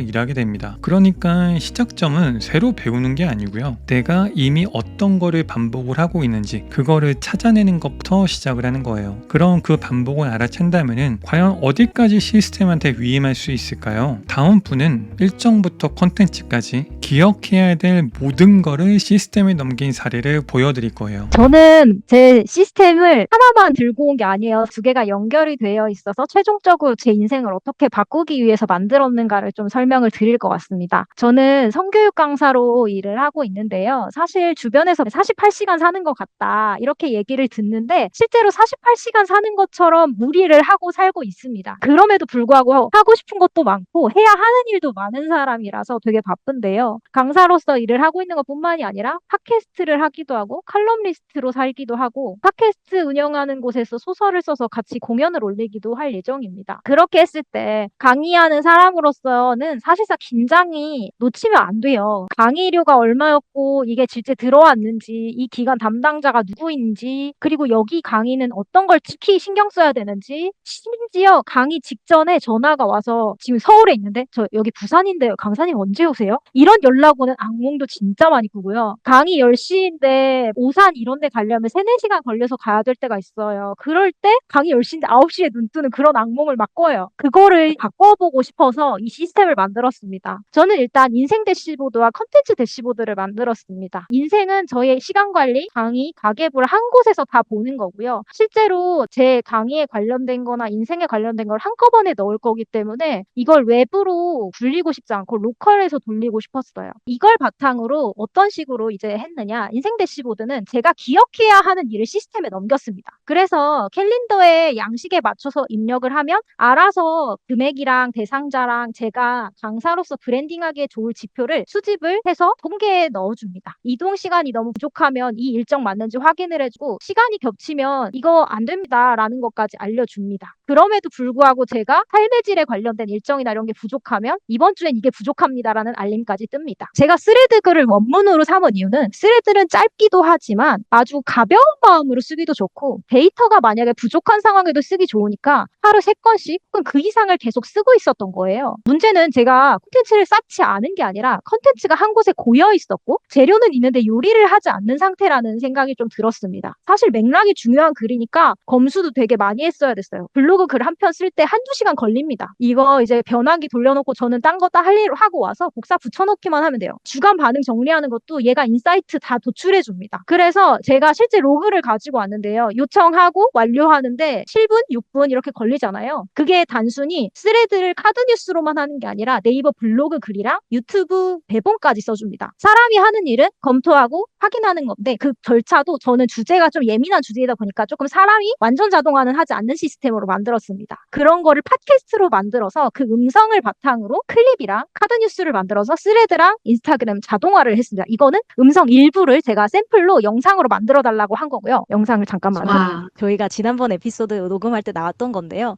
일하게 됩니다. 그러니까 시작점은 새로 배우는 게 아니고요. 내가 이미 어떤 거를 반복을 하고 있는지 그거를 찾아내는 것부터 시작을 하는 거예요. 그럼 그 반복을 알아챈다면은 과연 어디까지 시스템한테 위임할 수 있을까요? 다음 분은 일정부터 콘텐츠까지 기억해야 될 모든 거를 시스템에 넘긴 사례를 보여드릴 거예요.
저는 제 시스템을 하나만 들고 온 게 아니에요. 두 개가 연결이 되어 있어서 최종적으로 제 인생을 어떻게 바꾸기 위해서 만들었는가를 좀 설명을 드릴 것 같습니다. 저는 성교육 강사로 일을 하고 있는데요. 사실 주변에서 48시간 사는 것 같다 이렇게 얘기를 듣는데 실제로 48시간 사는 것처럼 무리를 하고 살고 있습니다. 그럼에도 불구하고 하고 싶은 것도 많고 해야 하는 일도 많은 사람이라서 되게 바쁜데요. 강사로서 일을 하고 있는 것뿐만이 아니라 팟캐스트를 하기도 하고 칼럼니스트로 살기도 하고 팟캐스트 운영하는 곳에서 소설을 써서 같이 공연을 올리기도 할 예정입니다. 그렇게 했을 때 강의하는 사람으로서는 사실상 긴장이 놓치면 안 돼요. 강의료가 얼마였고 이게 실제 들어왔는지 이 기관 담당자가 누구인지 그리고 여기 강의는 어떤 걸 특히 신경 써야 되는지 심지어 강의 직전에 전화가 와서 지금 서울에 있는데 저 여기 부산인데요. 강사님 언제 오세요? 이런 연락 오는 악몽도 진짜 많이 꾸고요. 강의 10시인데 오산 이런 데 가려면 3, 4시간 걸려서 가야 될 때가 있어요. 그럴 때 강의 10시인데 9시에 눈 뜨는 그런 악몽을 막 꿔요. 그거를 바꿔보고 싶어서 이 시스템을 만들었습니다. 저는 일단 인생 대시보드와 컨텐츠 대시보드를 만들었습니다. 인생은 저의 시간 관리, 강의, 가계부를 한 곳에서 다 보는 거고요. 실제로 제 강의에 관련된 거나 인생에 관련된 걸 한꺼번에 넣을 거기 때문에 이걸 외부로 굴리고 싶지 않고 로컬에서 돌리고 싶었어요. 이걸 바탕으로 어떤 식으로 이제 했느냐. 인생 대시보드는 제가 기억해야 하는 일을 시스템에 넘겼습니다. 그래서 캘린더의 양식에 맞춰서 입력을 하면 알아서 금액이랑 대상자랑 제가 강사로서 브랜딩하기에 좋을 지표를 수집을 해서 통계에 넣어줍니다. 이동 시간이 너무 부족하면 이 일정 맞는지 확인을 해주고 시간이 겹치면 이거 안 됩니다 라는 것까지 알려줍니다. 그럼에도 불구하고 제가 삶의 질에 관련된 일정이나 이런 게 부족하면 이번 주엔 이게 부족합니다라는 알림까지 뜹니다. 제가 스레드 글을 원문으로 삼은 이유는 스레드는 짧기도 하지만 아주 가벼운 마음으로 쓰기도 좋고 데이터가 만약에 부족한 상황에도 쓰기 좋으니까 하루 3건씩 혹은 그 이상을 계속 쓰고 있었던 거예요. 문제는 제가 콘텐츠를 쌓지 않은 게 아니라 콘텐츠가 한 곳에 고여 있었고 재료는 있는데 요리를 하지 않는 상태라는 생각이 좀 들었습니다. 사실 맥락이 중요한 글이니까 검수도 되게 많이 했어야 됐어요. 블로그 글 한 편 쓸 때 한두 시간 걸립니다. 이거 이제 변환기 돌려놓고 저는 딴 거 다 할 일 하고 와서 복사 붙여넣기만 하면 돼요. 주간 반응 정리하는 것도 얘가 인사이트 다 도출해 줍니다. 그래서 제가 실제 로그를 가지고 왔는데요. 요청하고 완료하는데 7분, 6분 이렇게 걸리잖아요. 그게 단순히 스레드를 카드 뉴스로만 하는 게 아니라 네이버 블로그 글이랑 유튜브 대본까지 써줍니다. 사람이 하는 일은 검토하고 확인하는 건데 그 절차도 저는 주제가 좀 예민한 주제이다 보니까 조금 사람이 완전 자동화는 하지 않는 시스템으로 만들었습니다. 그런 거를 팟캐스트로 만들어서 그 음성을 바탕으로 클립이랑 카드 뉴스를 만들어서 스레드랑 인스타그램 자동화를 했습니다. 이거는 음성 일부를 제가 샘플로 영상으로 만들어 달라고 한 거고요. 영상을 잠깐만
저희가 지난번 에피소드 녹음할 때 나왔던 건데요.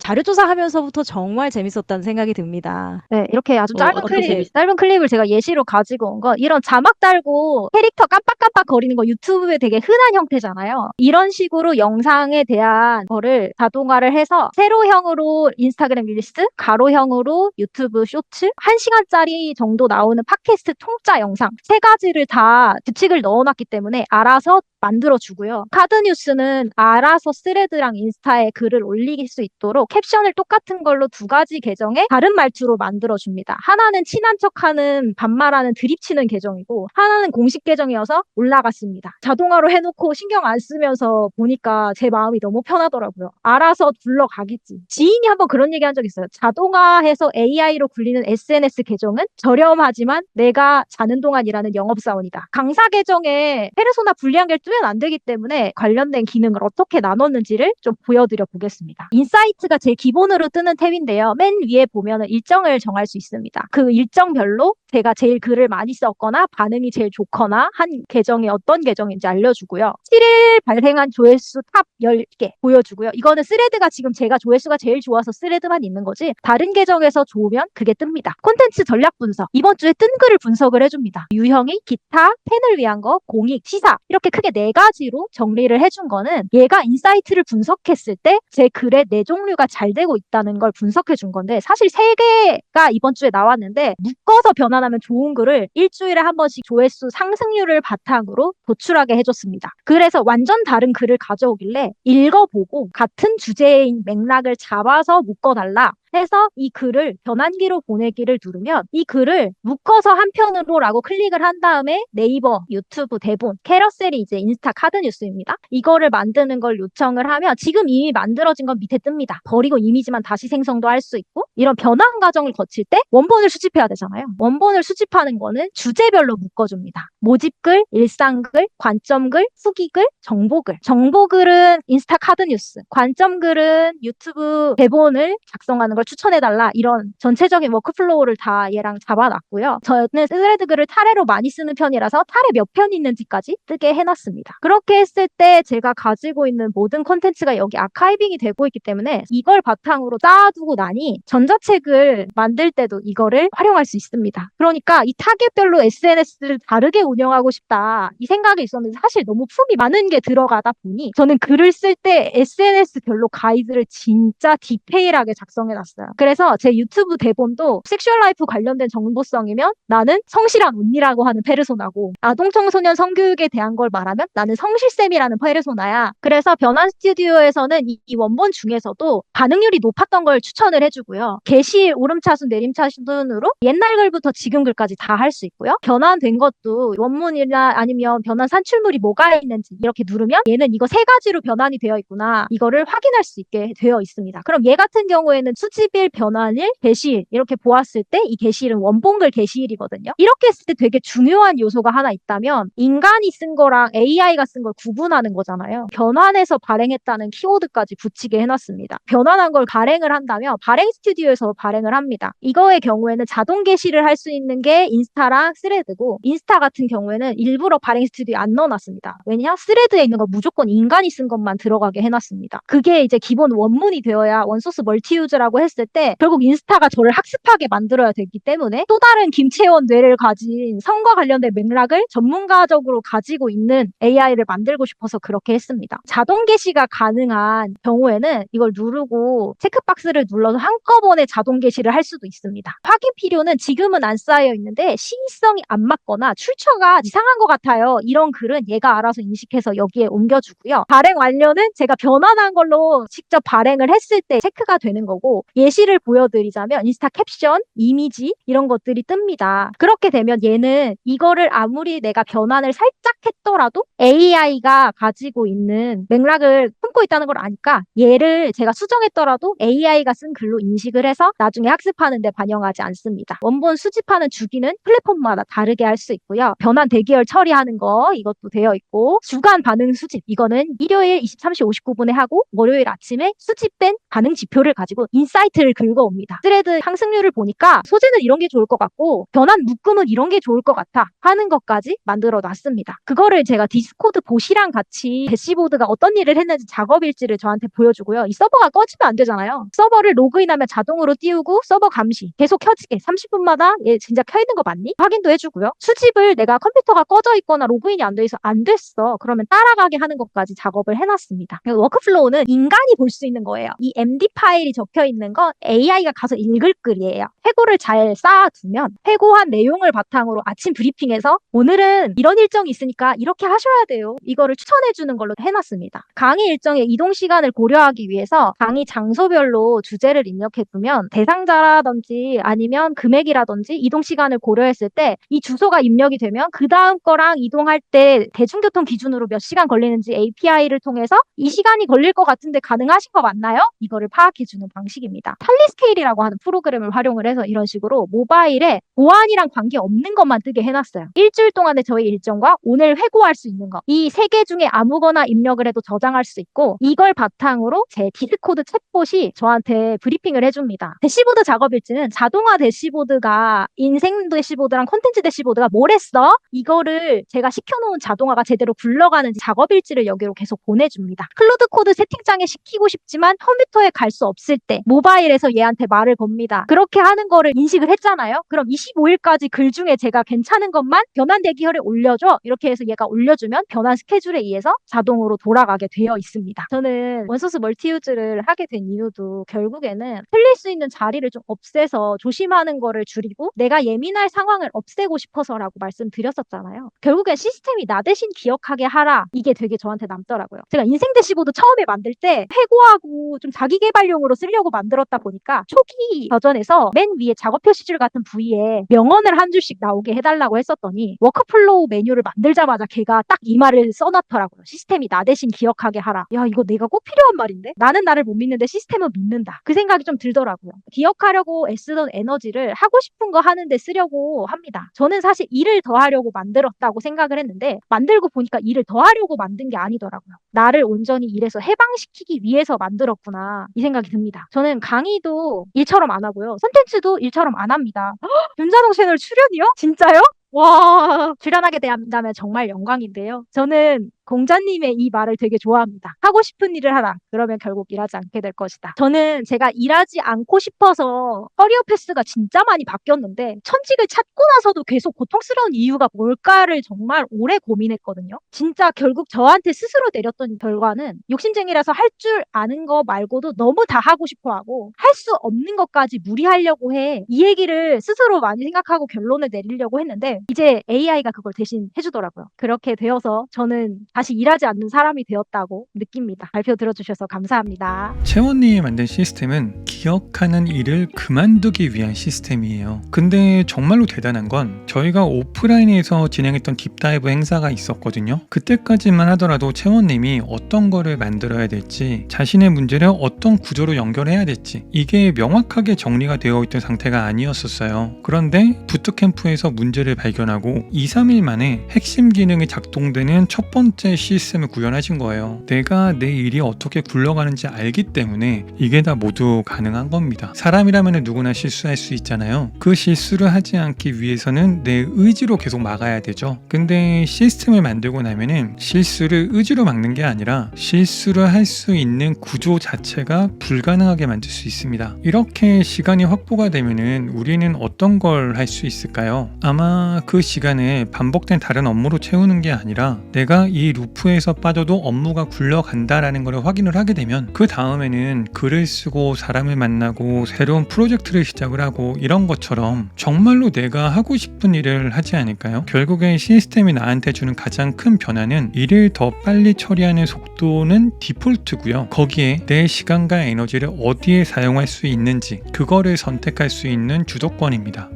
자료조사하면서부터 정말 재밌었다는 생각이 듭니다.
네, 이렇게 아주
어떻게
짧은 클립을 제가 예시로 가지고 온 건 이런 자막 달고 캐릭터 깜빡깜빡 거리는 거 유튜브에 되게 흔한 형태잖아요. 이런 식으로 영상에 대한 거를 자동화를 해서 세로형으로 인스타그램 릴스, 가로형으로 유튜브 쇼츠, 1시간짜리 정도 나오는 팟캐스트 통짜 영상 세 가지를 다 규칙을 넣어놨기 때문에 알아서 만들어주고요. 카드뉴스는 알아서 스레드랑 인스타에 글을 올릴 수 있도록 캡션을 똑같은 걸로 두 가지 계정에 다른 말투로 만들어줍니다. 하나는 친한 척하는 반말하는 드립치는 계정이고 하나는 공식 계정이어서 올라갔습니다. 자동화로 해놓고 신경 안 쓰면서 보니까 제 마음이 너무 편하더라고요. 알아서 굴러가겠지. 지인이 한번 그런 얘기 한 적 있어요. 자동화해서 AI로 굴리는 SNS 계정은 저렴하지만 내가 자는 동안 일하는 영업사원이다. 강사 계정에 페르소나 분리한 게 뜨면 안 되기 때문에 관련된 기능을 어떻게 나눴는지를 좀 보여드려 보겠습니다. 인사이트가 제일 기본으로 뜨는 탭인데요. 맨 위에 보면은 일정을 정할 수 있습니다. 그 일정별로 제가 제일 글을 많이 썼거나 반응이 제일 좋거나 한 계정이 어떤 계정인지 알려주고요. 7일 발행한 조회수 탑 10개 보여주고요. 이거는 스레드가 지금 제가 조회수가 제일 좋아서 스레드만 있는 거지 다른 계정에서 좋으면 그게 뜹니다. 콘텐츠 전략 분석. 이번 주에 뜬 글을 분석을 해줍니다. 유형이 기타, 팬을 위한 거, 공익, 시사 이렇게 크게 4가지로 정리를 해준 거는 얘가 인사이트를 분석했을 때 제 글의 내 종류가 잘 되고 있다는 걸 분석해 준 건데 사실 3개가 이번 주에 나왔는데 묶어서 변환하면 좋은 글을 일주일에 한 번씩 조회수 상승률을 바탕으로 도출하게 해줬습니다. 그래서 완전 다른 글을 가져오길래 읽어보고 같은 주제인 맥락을 잡아서 묶어달라 해서 이 글을 변환기로 보내기를 누르면 이 글을 묶어서 한 편으로라고 클릭을 한 다음에 네이버, 유튜브 대본, 캐러셀이 이제 인스타 카드 뉴스입니다. 이거를 만드는 걸 요청을 하면 지금 이미 만들어진 건 밑에 뜹니다. 버리고 이미지만 다시 생성도 할 수 있고 이런 변환 과정을 거칠 때 원본을 수집해야 되잖아요. 원본을 수집하는 거는 주제별로 묶어줍니다. 모집글, 일상글, 관점글, 후기글, 정보글. 정보글은 인스타 카드 뉴스, 관점글은 유튜브 대본을 작성하는 걸 추천해달라 이런 전체적인 워크플로우를 다 얘랑 잡아놨고요. 저는 스레드 글을 타래로 많이 쓰는 편이라서 타래 몇 편 있는지까지 뜨게 해놨습니다. 그렇게 했을 때 제가 가지고 있는 모든 콘텐츠가 여기 아카이빙이 되고 있기 때문에 이걸 바탕으로 쌓아두고 나니 전자책을 만들 때도 이거를 활용할 수 있습니다. 그러니까 이 타겟별로 SNS를 다르게 운영하고 싶다 이 생각이 있었는데 사실 너무 품이 많은 게 들어가다 보니 저는 글을 쓸 때 SNS별로 가이드를 진짜 디테일하게 작성해놨어요. 그래서 제 유튜브 대본도 섹슈얼 라이프 관련된 정보성이면 나는 성실한 언니라고 하는 페르소나고 아동 청소년 성교육에 대한 걸 말하면 나는 성실쌤이라는 페르소나야. 그래서 변환 스튜디오에서는 이 원본 중에서도 반응률이 높았던 걸 추천을 해주고요. 게시 오름차순 내림차순으로 옛날 글부터 지금 글까지 다 할 수 있고요. 변환된 것도 원문이나 아니면 변환 산출물이 뭐가 있는지 이렇게 누르면 얘는 이거 3가지로 변환이 되어 있구나 이거를 확인할 수 있게 되어 있습니다. 그럼 얘 같은 경우에는 수집일, 변환일, 게시일 이렇게 보았을 때 이 게시일은 원본글 게시일이거든요. 이렇게 했을 때 되게 중요한 요소가 하나 있다면 인간이 쓴 거랑 AI가 쓴 걸 구분하는 거잖아요. 변환해서 발행했다는 키워드까지 붙이게 해놨습니다. 변환한 걸 발행을 한다면 발행 스튜디오에서 발행을 합니다. 이거의 경우에는 자동 게시를 할 수 있는 게 인스타랑 스레드고 인스타 같은 경우에는 일부러 발행 스튜디오에 안 넣어놨습니다. 왜냐? 스레드에 있는 거 무조건 인간이 쓴 것만 들어가게 해놨습니다. 그게 이제 기본 원문이 되어야 원소스 멀티유즈라고 했을 때 결국 인스타가 저를 학습하게 만들어야 되기 때문에 또 다른 김채원 뇌를 가진 성과 관련된 맥락을 전문가적으로 가지고 있는 AI를 만들고 싶어서 그렇게 했습니다. 자동 게시가 가능한 경우에는 이걸 누르고 체크박스를 눌러서 한꺼번에 자동 게시를 할 수도 있습니다. 확인 필요는 지금은 안 쌓여 있는데 시의성이 안 맞거나 출처가 이상한 것 같아요. 이런 글은 얘가 알아서 인식해서 여기에 옮겨주고요. 발행 완료는 제가 변환한 걸로 직접 발행을 했을 때 체크가 되는 거고 예시를 보여드리자면 인스타 캡션, 이미지 이런 것들이 뜹니다. 그렇게 되면 얘는 이거를 아무리 내가 변환을 살짝 했더라도 AI가 가지고 있는 맥락을 품고 있다는 걸 아니까 얘를 제가 수정했더라도 AI가 쓴 글로 인식을 해서 나중에 학습하는 데 반영하지 않습니다. 원본 수집하는 주기는 플랫폼마다 다르게 할 수 있고요. 변환 대기열 처리하는 거 이것도 되어 있고 주간 반응 수집 이거는 일요일 23시 59분에 하고 월요일 아침에 수집된 반응 지표를 가지고 인사이트 인사이트를 긁어옵니다. 스레드 상승률을 보니까 소재는 이런 게 좋을 것 같고 변환 묶음은 이런 게 좋을 것 같아 하는 것까지 만들어 놨습니다. 그거를 제가 디스코드 보시랑 같이 대시보드가 어떤 일을 했는지 작업 일지를 저한테 보여주고요. 이 서버가 꺼지면 안 되잖아요. 서버를 로그인하면 자동으로 띄우고 서버 감시 계속 켜지게 30분마다 얘 진짜 켜 있는 거 맞니? 확인도 해주고요. 수집을 내가 컴퓨터가 꺼져 있거나 로그인이 안 돼 있어 안 됐어. 그러면 따라가게 하는 것까지 작업을 해놨습니다. 워크플로우는 인간이 볼 수 있는 거예요. 이 MD 파일이 적혀 있는 건 AI가 가서 읽을 글이에요. 회고를 잘 쌓아두면 회고한 내용을 바탕으로 아침 브리핑에서 오늘은 이런 일정이 있으니까 이렇게 하셔야 돼요. 이거를 추천해주는 걸로 해놨습니다. 강의 일정의 이동 시간을 고려하기 위해서 강의 장소별로 주제를 입력해두면 대상자라든지 아니면 금액이라든지 이동 시간을 고려했을 때 이 주소가 입력이 되면 그 다음 거랑 이동할 때 대중교통 기준으로 몇 시간 걸리는지 API를 통해서 이 시간이 걸릴 것 같은데 가능하신 거 맞나요? 이거를 파악해주는 방식입니다. 탈리스케일이라고 하는 프로그램을 활용을 해서 이런 식으로 모바일에 보안이랑 관계없는 것만 뜨게 해놨어요. 일주일 동안의 저희 일정과 오늘 회고할 수 있는 거. 이 세 개 중에 아무거나 입력을 해도 저장할 수 있고 이걸 바탕으로 제 디스코드 챗봇이 저한테 브리핑을 해줍니다. 대시보드 작업 일지는 자동화 대시보드가 인생 대시보드랑 콘텐츠 대시보드가 뭘 했어? 이거를 제가 시켜놓은 자동화가 제대로 굴러가는지 작업 일지를 여기로 계속 보내줍니다. 클로드 코드 세팅창에 시키고 싶지만 컴퓨터에 갈 수 없을 때 모바일에서 얘한테 말을 겁니다. 그렇게 하는 거를 인식을 했잖아요. 그럼 25일까지 글 중에 제가 괜찮은 것만 변환 대기열에 올려줘. 이렇게 해서 얘가 올려주면 변환 스케줄에 의해서 자동으로 돌아가게 되어 있습니다. 저는 원소스 멀티유즈를 하게 된 이유도 결국에는 틀릴 수 있는 자리를 좀 없애서 조심하는 거를 줄이고 내가 예민할 상황을 없애고 싶어서라고 말씀드렸었잖아요. 결국엔 시스템이 나 대신 기억하게 하라. 이게 되게 저한테 남더라고요. 제가 인생 대시보드 처음에 만들 때 회고하고 좀 자기 개발용으로 쓰려고 만들었다 보니까 초기 버전에서 맨 위에 작업 표시줄 같은 부위에 명언을 한 줄씩 나오게 해달라고 했었더니 워크플로우 메뉴를 만들자마자 걔가 딱 이 말을 써놨더라고요. 시스템이 나 대신 기억하게 하라. 야, 이거 내가 꼭 필요한 말인데? 나는 나를 못 믿는데 시스템은 믿는다. 그 생각이 좀 들더라고요. 기억하려고 애쓰던 에너지를 하고 싶은 거 하는데 쓰려고 합니다. 저는 사실 일을 더 하려고 만들었다고 생각을 했는데 만들고 보니까 일을 더 하려고 만든 게 아니더라고요. 나를 온전히 일에서 해방시키기 위해서 만들었구나 이 생각이 듭니다. 저는 강의도 일처럼 안 하고요. 콘텐츠도 일처럼 안 합니다. 윤자동 채널 출연이요? 진짜요? 와, 출연하게 된다면 정말 영광인데요. 저는 공자님의 이 말을 되게 좋아합니다. 하고 싶은 일을 하라. 그러면 결국 일하지 않게 될 것이다. 저는 제가 일하지 않고 싶어서 커리어 패스가 진짜 많이 바뀌었는데 천직을 찾고 나서도 계속 고통스러운 이유가 뭘까를 정말 오래 고민했거든요. 진짜 결국 저한테 스스로 내렸던 결과는 욕심쟁이라서 할 줄 아는 거 말고도 너무 다 하고 싶어 하고 할 수 없는 것까지 무리하려고 해. 이 얘기를 스스로 많이 생각하고 결론을 내리려고 했는데 이제 AI가 그걸 대신 해주더라고요. 그렇게 되어서 저는 다시 일하지 않는 사람이 되었다고 느낍니다. 발표 들어주셔서 감사합니다.
채원님이 만든 시스템은 기억하는 일을 그만두기 위한 시스템이에요. 근데 정말로 대단한 건 저희가 오프라인에서 진행했던 딥다이브 행사가 있었거든요. 그때까지만 하더라도 채원님이 어떤 거를 만들어야 될지 자신의 문제를 어떤 구조로 연결해야 될지 이게 명확하게 정리가 되어 있던 상태가 아니었었어요. 그런데 부트캠프에서 문제를 발견하고 2-3일 만에 핵심 기능이 작동되는 첫 번째 시스템을 구현하신 거예요. 내가 내 일이 어떻게 굴러가는지 알기 때문에 이게 다 모두 가능한 겁니다. 사람이라면 누구나 실수할 수 있잖아요. 그 실수를 하지 않기 위해서는 내 의지로 계속 막아야 되죠. 근데 시스템을 만들고 나면은 실수를 의지로 막는 게 아니라 실수를 할 수 있는 구조 자체가 불가능하게 만들 수 있습니다. 이렇게 시간이 확보가 되면은 우리는 어떤 걸 할 수 있을까요? 아마 그 시간을 반복된 다른 업무로 채우는 게 아니라 내가 이 루프에서 빠져도 업무가 굴러간다라는 걸 확인을 하게 되면 그 다음에는 글을 쓰고 사람을 만나고 새로운 프로젝트를 시작을 하고 이런 것처럼 정말로 내가 하고 싶은 일을 하지 않을까요? 결국엔 시스템이 나한테 주는 가장 큰 변화는 일을 더 빨리 처리하는 속도는 디폴트고요. 거기에 내 시간과 에너지를 어디에 사용할 수 있는지 그거를 선택할 수 있는 주도권입니다.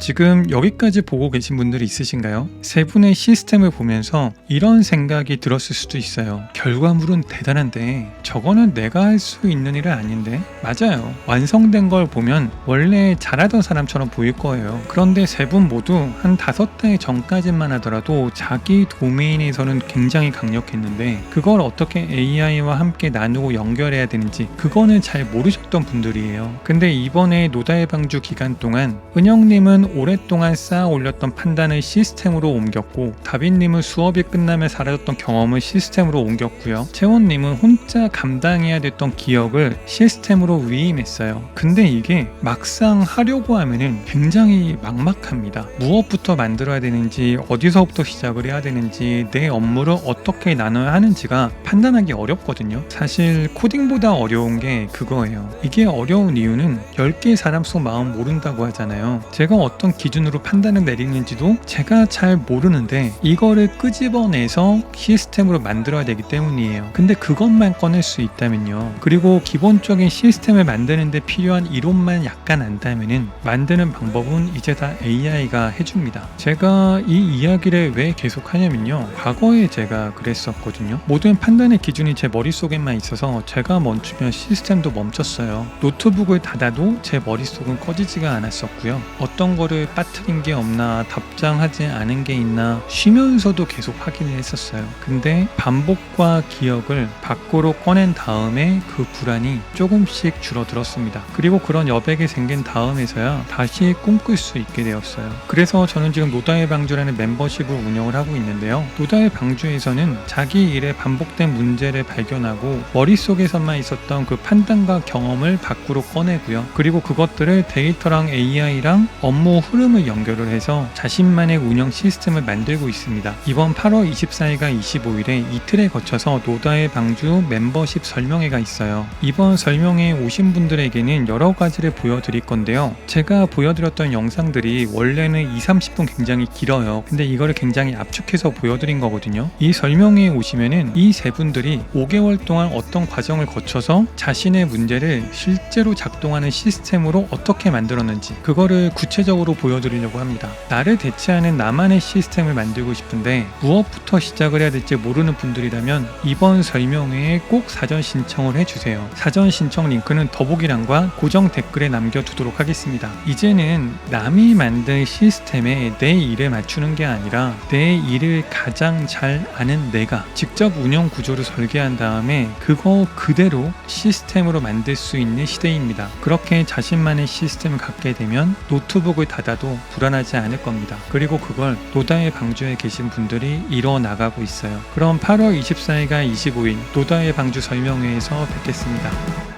지금 여기까지 보고 계신 분들이 있으신가요? 세 분의 시스템을 보면서 이런 생각이 들었을 수도 있어요. 결과물은 대단한데 저거는 내가 할 수 있는 일은 아닌데? 맞아요. 완성된 걸 보면 원래 잘하던 사람처럼 보일 거예요. 그런데 세 분 모두 한 5달 전까지만 하더라도 자기 도메인에서는 굉장히 강력했는데 그걸 어떻게 AI와 함께 나누고 연결해야 되는지 그거는 잘 모르셨던 분들이에요. 근데 이번에 노다의 방주 기간 동안 은영님은 오랫동안 쌓아 올렸던 판단을 시스템으로 옮겼고, 다빈님은 수업이 끝나면 사라졌던 경험을 시스템으로 옮겼고요. 채원님은 혼자 감당해야 됐던 기억을 시스템으로 위임했어요. 근데 이게 막상 하려고 하면은 굉장히 막막합니다. 무엇부터 만들어야 되는지, 어디서부터 시작을 해야 되는지, 내 업무를 어떻게 나눠야 하는지가 판단하기 어렵거든요. 사실 코딩보다 어려운 게 그거예요. 이게 어려운 이유는 10개의 사람 속 마음 모른다고 하잖아요. 제가 어떤 기준으로 판단을 내리는지도 제가 잘 모르는데 이거를 끄집어내서 시스템으로 만들어야 되기 때문이에요. 근데 그것만 꺼낼 수 있다면요. 그리고 기본적인 시스템을 만드는데 필요한 이론만 약간 안다면은 만드는 방법은 이제 다 AI가 해줍니다. 제가 이 이야기를 왜 계속 하냐면요. 과거에 제가 그랬었거든요. 모든 판단의 기준이 제 머릿속에만 있어서 제가 멈추면 시스템도 멈췄어요. 노트북을 닫아도 제 머릿속은 꺼지지가 않았었고요. 어떤 거를 빠뜨린 게 없나, 답장하지 않은 게 있나 쉬면서도 계속 확인을 했었어요. 근데 반복과 기억을 밖으로 꺼낸 다음에 그 불안이 조금씩 줄어들었습니다. 그리고 그런 여백이 생긴 다음에서야 다시 꿈꿀 수 있게 되었어요. 그래서 저는 지금 노다의 방주라는 멤버십을 운영을 하고 있는데요. 노다의 방주에서는 자기 일에 반복된 문제를 발견하고 머릿속에서만 있었던 그 판단과 경험을 밖으로 꺼내고요. 그리고 그것들을 데이터랑 AI랑 업무 흐름을 연결을 해서 자신만의 운영 시스템을 만들고 있습니다. 이번 8월 24일과 25일에 이틀에 거쳐서 노다의 방주 멤버십 설명회가 있어요. 이번 설명회에 오신 분들에게는 여러 가지를 보여드릴 건데요. 제가 보여드렸던 영상들이 원래는 20-30분 굉장히 길어요. 근데 이거를 굉장히 압축해서 보여드린 거거든요. 이 설명회에 오시면은 이 세 분들이 5개월 동안 어떤 과정을 거쳐서 자신의 문제를 실제로 작동하는 시스템으로 어떻게 만들었는지 그거를 구체적으로 보여드리려고 합니다. 나를 대체하는 나만의 시스템을 만들고 싶은데 무엇부터 시작을 해야 될지 모르는 분들이라면 이번 설명회에 꼭 사전 신청을 해주세요. 사전 신청 링크는 더보기란과 고정 댓글에 남겨두도록 하겠습니다. 이제는 남이 만든 시스템에 내 일에 맞추는 게 아니라 내 일을 가장 잘 아는 내가 직접 운영 구조를 설계한 다음에 그거 그대로 시스템으로 만들 수 있는 시대입니다. 그렇게 자신만의 시스템을 갖게 되면 노트북을 닫아도 불안하지 않을 겁니다. 그리고 그걸 노다의 방주에 계신 분들이 이뤄 나가고 있어요. 그럼 8월 24일과 25일 노다의 방주 설명회에서 뵙겠습니다.